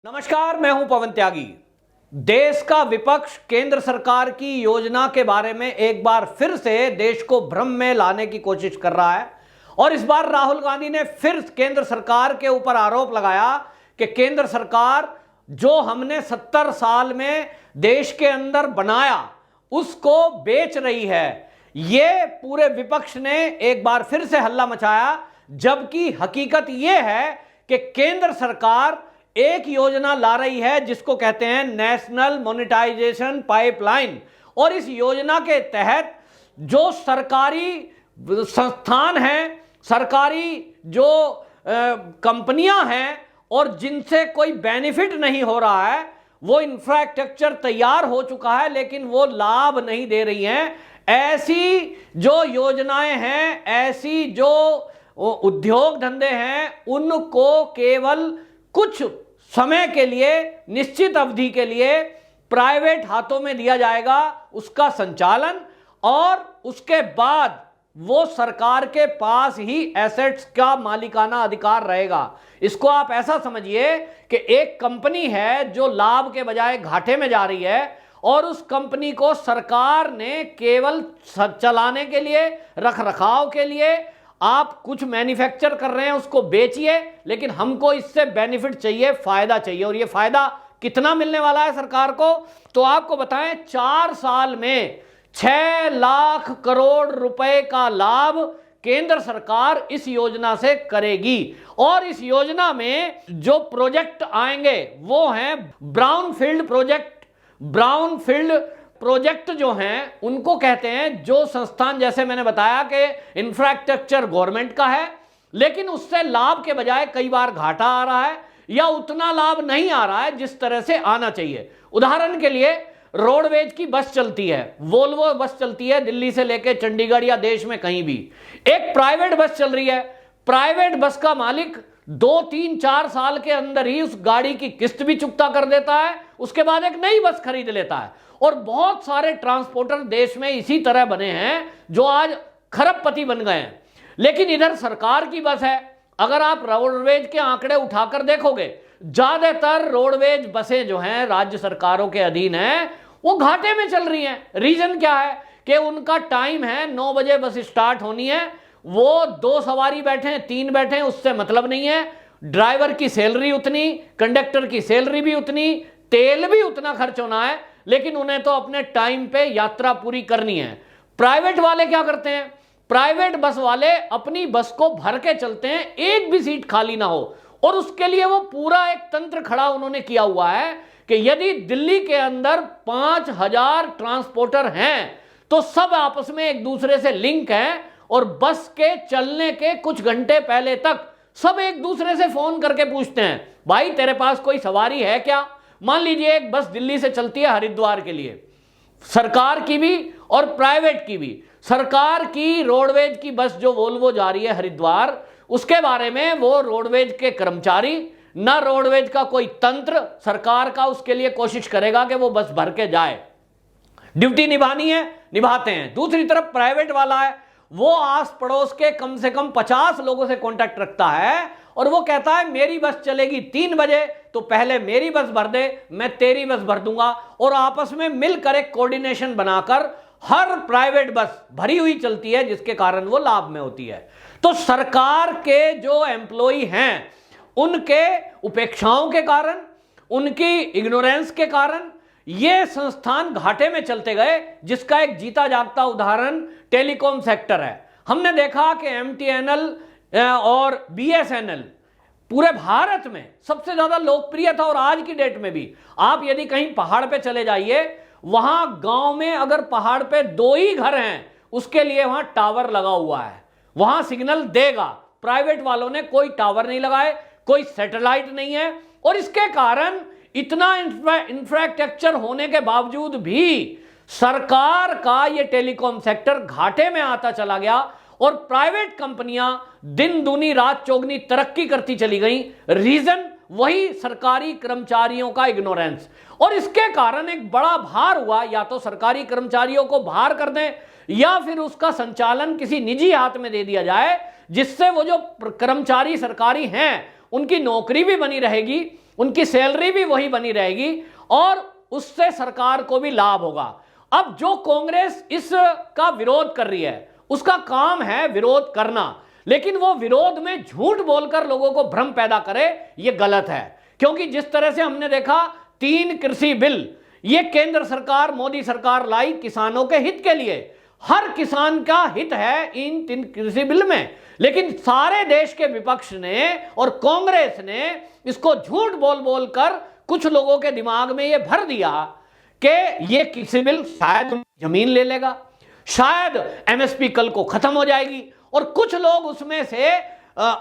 नमस्कार, मैं हूं पवन त्यागी। देश का विपक्ष केंद्र सरकार की योजना के बारे में एक बार फिर से देश को भ्रम में लाने की कोशिश कर रहा है और इस बार राहुल गांधी ने फिर केंद्र सरकार के ऊपर आरोप लगाया कि केंद्र सरकार जो हमने 70 साल में देश के अंदर बनाया उसको बेच रही है। ये पूरे विपक्ष ने एक बार फिर से हल्ला मचाया, जबकि हकीकत यह है कि केंद्र सरकार एक योजना ला रही है जिसको कहते हैं नेशनल मोनेटाइजेशन पाइपलाइन, और इस योजना के तहत जो सरकारी संस्थान हैं, सरकारी जो कंपनियां हैं और जिनसे कोई बेनिफिट नहीं हो रहा है, वो इंफ्रास्ट्रक्चर तैयार हो चुका है लेकिन वो लाभ नहीं दे रही हैं। ऐसी जो योजनाएं हैं, ऐसी जो उद्योग धंधे हैं, उनको केवल कुछ समय के लिए, निश्चित अवधि के लिए प्राइवेट हाथों में दिया जाएगा उसका संचालन, और उसके बाद वो सरकार के पास ही एसेट्स का मालिकाना अधिकार रहेगा। इसको आप ऐसा समझिए कि एक कंपनी है जो लाभ के बजाय घाटे में जा रही है और उस कंपनी को सरकार ने केवल चलाने के लिए, रख रखाव के लिए, आप कुछ मैन्युफैक्चर कर रहे हैं उसको बेचिए, लेकिन हमको इससे बेनिफिट चाहिए, फायदा चाहिए। और ये फायदा कितना मिलने वाला है सरकार को, तो आपको बताएं 4 साल में 6 लाख करोड़ रुपए का लाभ केंद्र सरकार इस योजना से करेगी। और इस योजना में जो प्रोजेक्ट आएंगे वो हैं ब्राउनफील्ड प्रोजेक्ट। ब्राउनफील्ड प्रोजेक्ट जो हैं उनको कहते हैं जो संस्थान, जैसे मैंने बताया कि इंफ्रास्ट्रक्चर गवर्नमेंट का है लेकिन उससे लाभ के बजाय कई बार घाटा आ रहा है या उतना लाभ नहीं आ रहा है जिस तरह से आना चाहिए। उदाहरण के लिए रोडवेज की बस चलती है, वोल्वो बस चलती है दिल्ली से लेकर चंडीगढ़ या देश में कहीं भी। एक प्राइवेट बस चल रही है, प्राइवेट बस का मालिक 2, 3, 4 साल के अंदर ही उस गाड़ी की किस्त भी चुकता कर देता है, उसके बाद एक नई बस खरीद लेता है। और बहुत सारे ट्रांसपोर्टर देश में इसी तरह बने हैं जो आज खरबपति बन गए हैं। लेकिन इधर सरकार की बस है, अगर आप रोडवेज के आंकड़े उठाकर देखोगे, ज्यादातर रोडवेज बसें जो हैं राज्य सरकारों के अधीन हैं, वो घाटे में चल रही हैं। रीजन क्या है कि उनका टाइम है 9 बजे बस स्टार्ट होनी है, वो 2 सवारी बैठे, 3 बैठे, उससे मतलब नहीं है। ड्राइवर की सैलरी उतनी, कंडक्टर की सैलरी भी उतनी, तेल भी उतना खर्च होना है, लेकिन उन्हें तो अपने टाइम पे यात्रा पूरी करनी है। प्राइवेट वाले क्या करते हैं, प्राइवेट बस वाले अपनी बस को भर के चलते हैं, एक भी सीट खाली ना हो। और उसके लिए वो पूरा एक तंत्र खड़ा उन्होंने किया हुआ है कि यदि दिल्ली के अंदर 5000 ट्रांसपोर्टर हैं तो सब आपस में एक दूसरे से लिंक हैं और बस के चलने के कुछ घंटे पहले तक सब एक दूसरे से फोन करके पूछते हैं, भाई तेरे पास कोई सवारी है क्या। मान लीजिए एक बस दिल्ली से चलती है हरिद्वार के लिए, सरकार की भी और प्राइवेट की भी। सरकार की रोडवेज की बस जो वोल्वो जा रही है हरिद्वार, उसके बारे में वो रोडवेज के कर्मचारी, ना रोडवेज का कोई तंत्र सरकार का उसके लिए कोशिश करेगा कि वो बस भर के जाए। ड्यूटी निभानी है, निभाते हैं। दूसरी तरफ प्राइवेट वाला है, वो आस पड़ोस के कम से कम 50 लोगों से कांटेक्ट रखता है और वो कहता है मेरी बस चलेगी 3 बजे, तो पहले मेरी बस भर दे, मैं तेरी बस भर दूंगा। और आपस में मिलकर एक कोऑर्डिनेशन बनाकर हर प्राइवेट बस भरी हुई चलती है, जिसके कारण वो लाभ में होती है। तो सरकार के जो एम्प्लॉई हैं उनके उपेक्षाओं के कारण, उनकी इग्नोरेंस के कारण ये संस्थान घाटे में चलते गए, जिसका एक जीता जागता उदाहरण टेलीकॉम सेक्टर है। हमने देखा कि MTNL और BSNL पूरे भारत में सबसे ज्यादा लोकप्रिय था और आज की डेट में भी आप यदि कहीं पहाड़ पे चले जाइए, वहां गांव में अगर पहाड़ पे 2 ही घर हैं, उसके लिए वहां टावर लगा हुआ है, वहां सिग्नल देगा। प्राइवेट वालों ने कोई टावर नहीं लगाए, कोई सैटेलाइट नहीं है, और इसके कारण इतना इंफ्रास्ट्रक्चर होने के बावजूद भी सरकार का ये टेलीकॉम सेक्टर घाटे में आता चला गया और प्राइवेट कंपनियां दिन दूनी रात चौगनी तरक्की करती चली गई। रीजन वही सरकारी कर्मचारियों का इग्नोरेंस। और इसके कारण एक बड़ा भार हुआ, या तो सरकारी कर्मचारियों को बाहर कर दें या फिर उसका संचालन किसी निजी हाथ में दे दिया जाए, जिससे वो जो कर्मचारी सरकारी हैं उनकी नौकरी भी बनी रहेगी उनकी सैलरी भी वही बनी रहेगी और उससे सरकार को भी लाभ होगा। अब जो कांग्रेस इसका विरोध कर रही है, उसका काम है विरोध करना, लेकिन वो विरोध में झूठ बोलकर लोगों को भ्रम पैदा करे, ये गलत है। क्योंकि जिस तरह से हमने देखा 3 कृषि बिल ये केंद्र सरकार, मोदी सरकार लाई किसानों के हित के लिए, हर किसान का हित है इन 3 कृषि बिल में, लेकिन सारे देश के विपक्ष ने और कांग्रेस ने इसको झूठ बोल बोल कर कुछ लोगों के दिमाग में ये भर दिया कि ये कृषि बिल शायद जमीन ले लेगा, शायद एमएसपी कल को खत्म हो जाएगी, और कुछ लोग उसमें से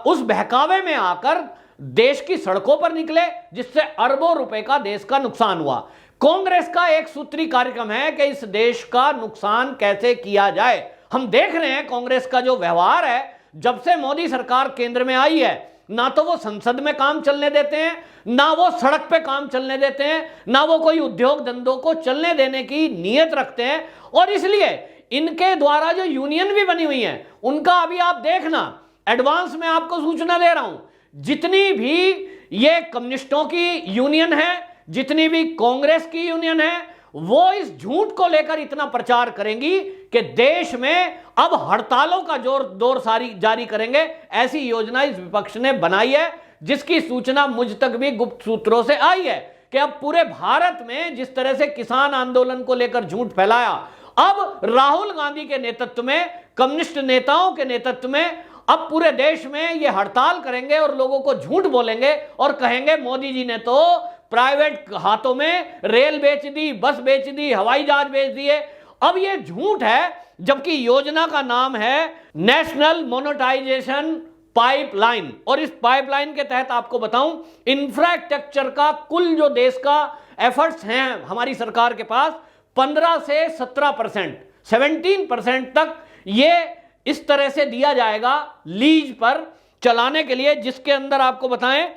उस बहकावे में आकर देश की सड़कों पर निकले, जिससे अरबों रुपए का देश का नुकसान हुआ। कांग्रेस का एक सूत्री कार्यक्रम है कि इस देश का नुकसान कैसे किया जाए। हम देख रहे हैं कांग्रेस का जो व्यवहार है, जब से मोदी सरकार केंद्र में आई है, ना तो वो संसद में काम चलने देते हैं, ना वो सड़क पे काम चलने देते हैं, ना वो कोई उद्योग धंधों को चलने देने की नीयत रखते हैं। और इसलिए इनके द्वारा जो यूनियन भी बनी हुई है, उनका अभी आप देखना, एडवांस में आपको सूचना दे रहा हूं, जितनी भी ये कम्युनिस्टों की यूनियन है, जितनी भी कांग्रेस की यूनियन है, वो इस झूठ को लेकर इतना प्रचार करेंगी कि देश में अब हड़तालों का दौर जारी करेंगे। ऐसी योजना इस विपक्ष ने बनाई है, जिसकी सूचना मुझ तक भी गुप्त सूत्रों से आई है कि अब पूरे भारत में जिस तरह से किसान आंदोलन को लेकर झूठ फैलाया, अब राहुल गांधी के नेतृत्व में, कम्युनिस्ट नेताओं के नेतृत्व में अब पूरे देश में ये हड़ताल करेंगे और लोगों को झूठ बोलेंगे और कहेंगे मोदी जी ने तो प्राइवेट हाथों में रेल बेच दी, बस बेच दी, हवाई जहाज बेच दिए। अब ये झूठ है, जबकि योजना का नाम है नेशनल मोनेटाइजेशन पाइपलाइन, और इस पाइपलाइन के तहत आपको बताऊं, इंफ्रास्ट्रक्चर का कुल जो देश का एफर्ट्स हैं हमारी सरकार के पास, 15 से 17%, 17% तक ये इस तरह से दिया जाएगा लीज पर चलाने के लिए, जिसके अंदर आपको बताएं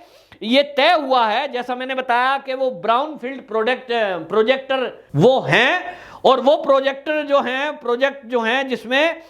ये तय हुआ है, जैसा मैंने बताया कि वो ब्राउन फील्ड प्रोजेक्टर वो हैं, और वो प्रोजेक्टर जो हैं, प्रोजेक्ट जो हैं, जिसमें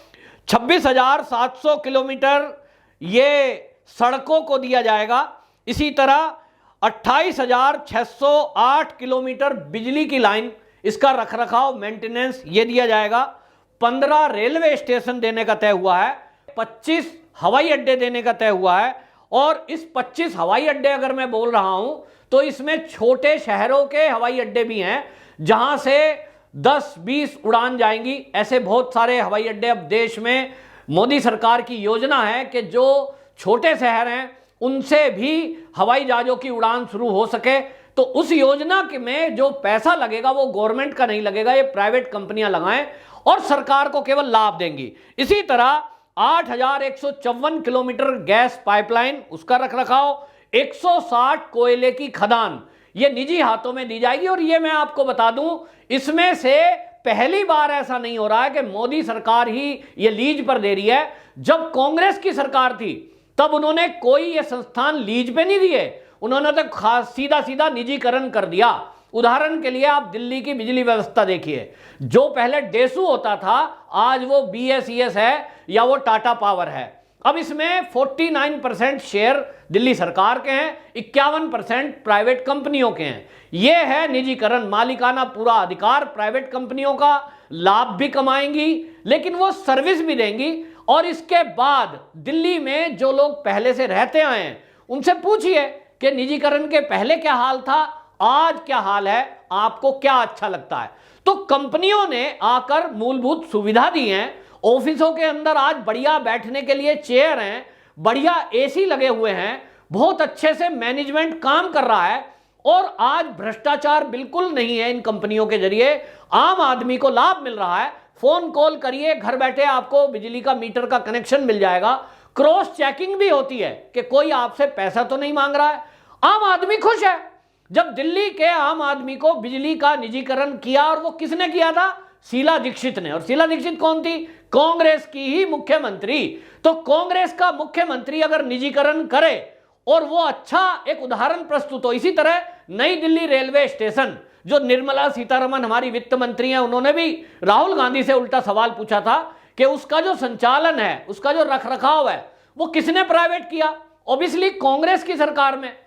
26,700 किलोमीटर ये सड़कों को दिया जाएगा। इसी तरह 28,608 किलोमीटर बिजली की लाइन, इसका रखरखाव, मेंटेनेंस ये दिया जाएगा। 15 रेलवे स्टेशन देने का तय हुआ है, 25 हवाई अड्डे देने का तय हुआ है, और इस 25 हवाई अड्डे अगर मैं बोल रहा हूं तो इसमें छोटे शहरों के हवाई अड्डे भी हैं, जहां से 10-20 उड़ान जाएंगी। ऐसे बहुत सारे हवाई अड्डे अब देश में, मोदी सरकार की योजना है कि जो छोटे शहर हैं उनसे भी हवाई जहाजों की उड़ान शुरू हो सके। तो उस योजना में जो पैसा लगेगा वो गवर्नमेंट का नहीं लगेगा, ये प्राइवेट कंपनियां लगाएं और सरकार को केवल लाभ देंगी। इसी तरह 8,154 किलोमीटर गैस पाइपलाइन, उसका रखरखाव, 160 कोयले की खदान ये निजी हाथों में दी जाएगी। और ये मैं आपको बता दूं, इसमें से पहली बार ऐसा नहीं हो रहा है कि मोदी सरकार ही ये लीज पर दे रही है। जब कांग्रेस की सरकार थी तब उन्होंने कोई ये संस्थान लीज पे नहीं दिए, उन्होंने तो सीधा सीधा निजीकरण कर दिया। उदाहरण के लिए आप दिल्ली की बिजली व्यवस्था देखिए, जो पहले डेसू होता था आज वो BSES है या वो टाटा पावर है। अब इसमें 49% शेयर दिल्ली सरकार के हैं, 51% प्राइवेट कंपनियों के हैं। यह है निजीकरण, मालिकाना पूरा अधिकार प्राइवेट कंपनियों का, लाभ भी कमाएंगी लेकिन वो सर्विस भी देंगी। और इसके बाद दिल्ली में जो लोग पहले से रहते आए हैं उनसे पूछिए कि निजीकरण के पहले क्या हाल था, आज क्या हाल है, आपको क्या अच्छा लगता है। तो कंपनियों ने आकर मूलभूत सुविधा दी है, ऑफिसों के अंदर आज बढ़िया बैठने के लिए चेयर हैं, बढ़िया AC लगे हुए हैं, बहुत अच्छे से मैनेजमेंट काम कर रहा है, और आज भ्रष्टाचार बिल्कुल नहीं है। इन कंपनियों के जरिए आम आदमी को लाभ मिल रहा है। फोन कॉल करिए, घर बैठे आपको बिजली का मीटर का कनेक्शन मिल जाएगा। क्रॉस चेकिंग भी होती है कि कोई आपसे पैसा तो नहीं मांग रहा है, आम आदमी खुश है। जब दिल्ली के आम आदमी को बिजली का निजीकरण किया, और वो किसने किया था, शीला दीक्षित ने। और शीला दीक्षित कौन थी, कांग्रेस की ही मुख्यमंत्री। तो कांग्रेस का मुख्यमंत्री अगर निजीकरण करे और वो अच्छा एक उदाहरण प्रस्तुत हो। इसी तरह नई दिल्ली रेलवे स्टेशन, जो निर्मला सीतारमण हमारी वित्त मंत्री हैं, उन्होंने भी राहुल गांधी से उल्टा सवाल पूछा था कि उसका जो संचालन है, उसका जो रखरखाव है, वो किसने प्राइवेट किया, ऑब्वियसली कांग्रेस की सरकार में।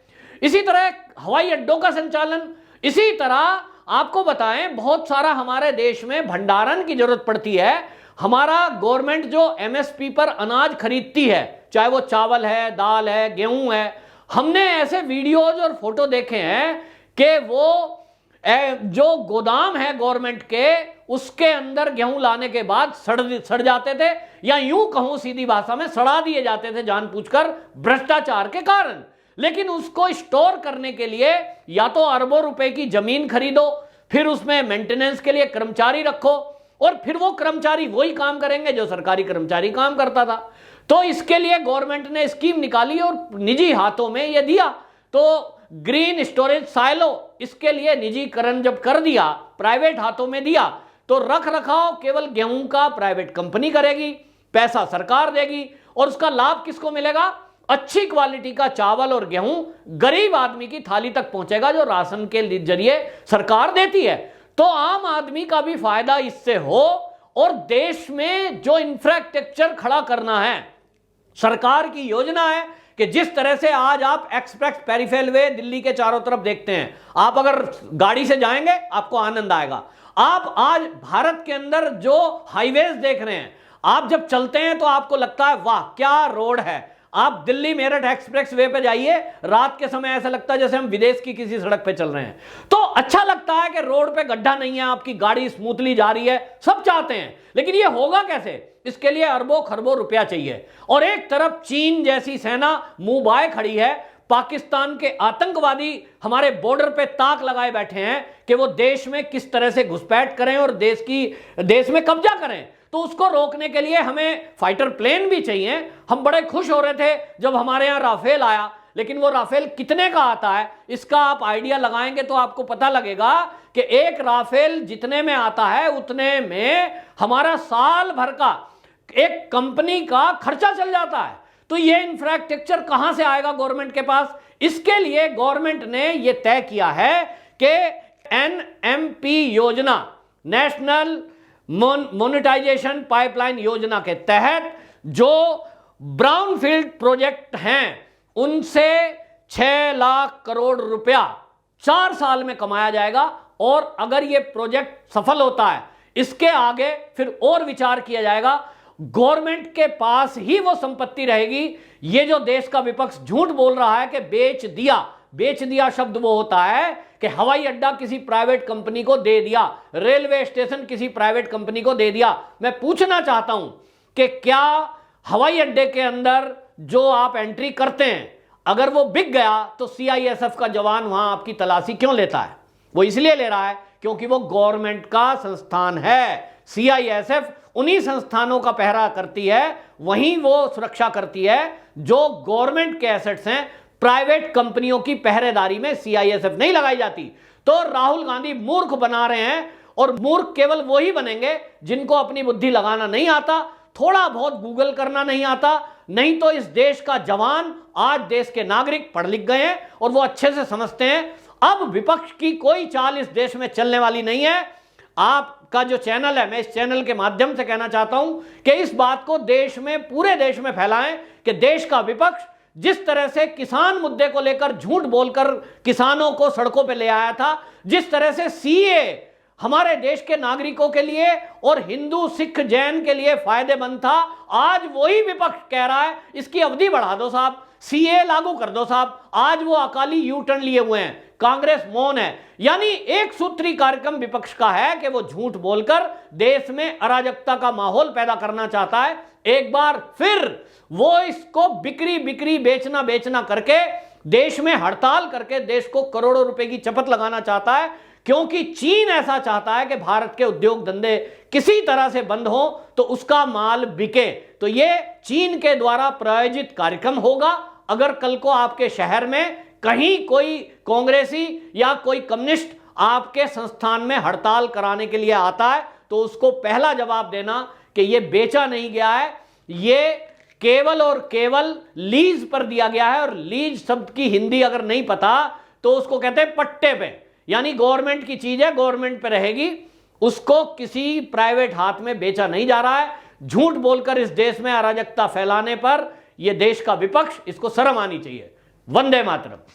इसी तरह हवाई अड्डों का संचालन, इसी तरह आपको बताएं बहुत सारा हमारे देश में भंडारण की जरूरत पड़ती है। हमारा गवर्नमेंट जो एमएसपी पर अनाज खरीदती है, चाहे वो चावल है, दाल है, गेहूं है, हमने ऐसे वीडियोज और फोटो देखे हैं कि वो जो गोदाम है गवर्नमेंट के, उसके अंदर गेहूं लाने के बाद सड़ जाते थे, या यूं कहूं सीधी भाषा में सड़ा दिए जाते थे जानबूझकर भ्रष्टाचार के कारण। लेकिन उसको स्टोर करने के लिए या तो अरबों रुपए की जमीन खरीदो, फिर उसमें मेंटेनेंस के लिए कर्मचारी रखो, और फिर वो कर्मचारी वही काम करेंगे जो सरकारी कर्मचारी काम करता था। तो इसके लिए गवर्नमेंट ने स्कीम निकाली और निजी हाथों में ये दिया। तो ग्रीन स्टोरेज साइलो, इसके लिए निजीकरण जब कर दिया, प्राइवेट हाथों में दिया, तो रख रखाव केवल गेहूं का प्राइवेट कंपनी करेगी, पैसा सरकार देगी, और उसका लाभ किसको मिलेगा? अच्छी क्वालिटी का चावल और गेहूं गरीब आदमी की थाली तक पहुंचेगा, जो राशन के जरिए सरकार देती है। तो आम आदमी का भी फायदा इससे हो, और देश में जो इंफ्रास्ट्रक्चर खड़ा करना है, सरकार की योजना है कि जिस तरह से आज आप एक्सप्रेस पेरिफेरल वे दिल्ली के चारों तरफ देखते हैं, आप अगर गाड़ी से जाएंगे आपको आनंद आएगा। आप आज भारत के अंदर जो हाईवेज देख रहे हैं, आप जब चलते हैं तो आपको लगता है वाह क्या रोड है। आप दिल्ली मेरठ एक्सप्रेस वे पे जाइए, रात के समय ऐसा लगता है जैसे हम विदेश की किसी सड़क पे चल रहे हैं। तो अच्छा लगता है कि रोड पे गड्ढा नहीं है, आपकी गाड़ी स्मूथली जा रही है, सब चाहते हैं। लेकिन ये होगा कैसे? इसके लिए अरबों खरबों रुपया चाहिए। और एक तरफ चीन जैसी सेना मुंह बाए खड़ी है, पाकिस्तान के आतंकवादी हमारे बॉर्डर पे ताक लगाए बैठे हैं कि वो देश में किस तरह से घुसपैठ करें और देश में कब्जा करें। तो उसको रोकने के लिए हमें फाइटर प्लेन भी चाहिए। हम बड़े खुश हो रहे थे जब हमारे यहां राफेल आया, लेकिन वो राफेल कितने का आता है इसका आप आइडिया लगाएंगे तो आपको पता लगेगा कि एक राफेल जितने में आता है उतने में हमारा साल भर का एक कंपनी का खर्चा चल जाता है। तो ये इंफ्रास्ट्रक्चर कहां से आएगा गवर्नमेंट के पास? इसके लिए गवर्नमेंट ने यह तय किया है कि एनएमपी योजना, नेशनल मोनेटाइजेशन पाइपलाइन योजना के तहत जो ब्राउनफील्ड प्रोजेक्ट हैं उनसे 6 लाख करोड़ रुपया 4 साल में कमाया जाएगा। और अगर यह प्रोजेक्ट सफल होता है, इसके आगे फिर और विचार किया जाएगा। गवर्नमेंट के पास ही वो संपत्ति रहेगी। ये जो देश का विपक्ष झूठ बोल रहा है कि बेच दिया शब्द वो होता है कि हवाई अड्डा किसी प्राइवेट कंपनी को दे दिया, रेलवे स्टेशन किसी प्राइवेट कंपनी को दे दिया। मैं पूछना चाहता हूं कि क्या हवाई अड्डे के अंदर जो आप एंट्री करते हैं, अगर वो बिक गया तो सीआईएसएफ का जवान वहां आपकी तलाशी क्यों लेता है? वो इसलिए ले रहा है क्योंकि वो गवर्नमेंट का संस्थान है। सीआईएसएफ उन्हीं संस्थानों का पहरा करती है, वहीं वो सुरक्षा करती है जो गवर्नमेंट के एसेट्स हैं। प्राइवेट कंपनियों की पहरेदारी में सीआईएसएफ नहीं लगाई जाती। तो राहुल गांधी मूर्ख बना रहे हैं, और मूर्ख केवल वो ही बनेंगे जिनको अपनी बुद्धि लगाना नहीं आता, थोड़ा बहुत गूगल करना नहीं आता। नहीं तो इस देश का जवान, आज देश के नागरिक पढ़ लिख गए हैं और वो अच्छे से समझते हैं अब विपक्ष की कोई चाल इस देश में चलने वाली नहीं है। आपका जो चैनल है, मैं इस चैनल के माध्यम से कहना चाहता हूं कि इस बात को देश में, पूरे देश में फैलाएं कि देश का विपक्ष जिस तरह से किसान मुद्दे को लेकर झूठ बोलकर किसानों को सड़कों पर ले आया था, जिस तरह से सीए हमारे देश के नागरिकों के लिए और हिंदू सिख जैन के लिए फायदेमंद था, आज वही विपक्ष कह रहा है इसकी अवधि बढ़ा दो साहब, सीए लागू कर दो साहब। आज वो अकाली यू टर्न लिए हुए हैं, कांग्रेस मौन है। यानी एक सूत्री कार्यक्रम विपक्ष का है कि वो झूठ बोलकर देश में अराजकता का माहौल पैदा करना चाहता है। एक बार फिर वो इसको बिक्री बेचना करके देश में हड़ताल करके देश को करोड़ों रुपए की चपत लगाना चाहता है, क्योंकि चीन ऐसा चाहता है कि भारत के उद्योग धंधे किसी तरह से बंद हो तो उसका माल बिके। तो ये चीन के द्वारा प्रायोजित कार्यक्रम होगा। अगर कल को आपके शहर में कहीं कोई कांग्रेसी या कोई कम्युनिस्ट आपके संस्थान में हड़ताल कराने के लिए आता है तो उसको पहला जवाब देना कि ये बेचा नहीं गया है, ये केवल और केवल लीज पर दिया गया है। और लीज शब्द की हिंदी अगर नहीं पता तो उसको कहते हैं पट्टे पे, यानी गवर्नमेंट की चीज है, गवर्नमेंट पे रहेगी, उसको किसी प्राइवेट हाथ में बेचा नहीं जा रहा है। झूठ बोलकर इस देश में अराजकता फैलाने पर यह देश का विपक्ष, इसको शर्म आनी चाहिए। वंदे मातरम।